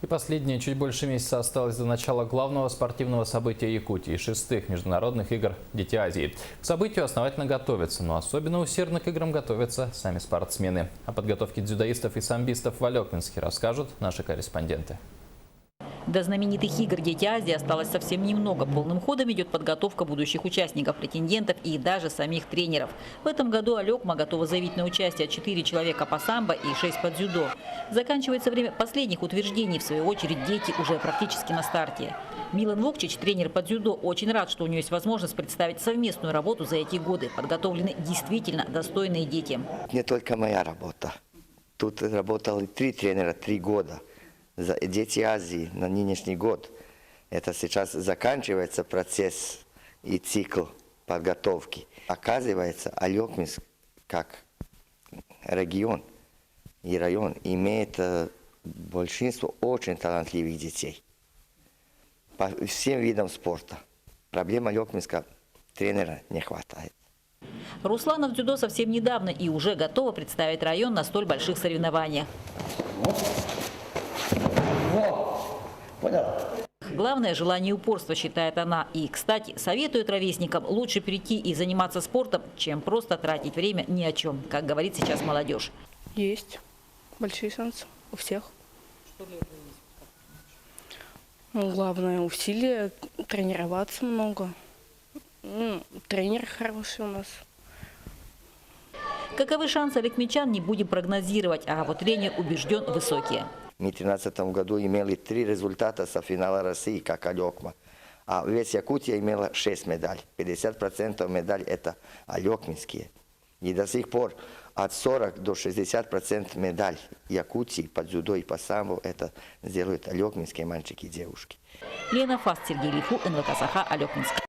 И последние чуть больше месяца осталось до начала главного спортивного события Якутии – 6-х международных игр «Дети Азии». К событию основательно готовятся, но особенно усердно к играм готовятся сами спортсмены. О подготовке дзюдоистов и самбистов в Алекминске расскажут наши корреспонденты. До знаменитых игр «Дети Азии» осталось совсем немного. Полным ходом идет подготовка будущих участников, претендентов и даже самих тренеров. В этом году Алекма готова заявить на участие 4 человека по самбо и 6 по дзюдо. Заканчивается время последних утверждений. В свою очередь, дети уже практически на старте. Милан Вокчич, тренер по дзюдо, очень рад, что у него есть возможность представить совместную работу за эти годы. Подготовлены действительно достойные дети. Не только моя работа. Тут работали 3 тренера 3 года. За «Дети Азии» на нынешний год. Это сейчас заканчивается процесс и цикл подготовки. Оказывается, Алекминск как регион и район имеет большинство очень талантливых детей по всем видам спорта. Проблема Алекминска – тренера не хватает. Руслана в дзюдо совсем недавно и уже готова представить район на столь больших соревнованиях. Главное – желание и упорство, считает она. И, кстати, советует ровесникам лучше перейти и заниматься спортом, чем просто тратить время ни о чем, как говорит сейчас молодежь. Есть большие шансы у всех. Ну, главное усилия, тренироваться много. Тренер хороший у нас. Каковы шансы алекминчан, не будем прогнозировать, а вот тренер убежден – высокие. Мы в 2013 году имели 3 результата со финала России, как Алекма. А весь Якутия имела 6 медалей. 50% медалей – это алекминские. И до сих пор от 40 до 60% медалей Якутии по дзюдо и по самбо это делают алекминские мальчики и девушки. Лена Фаст, Сергей Лифу, НВК Саха, Алекминск.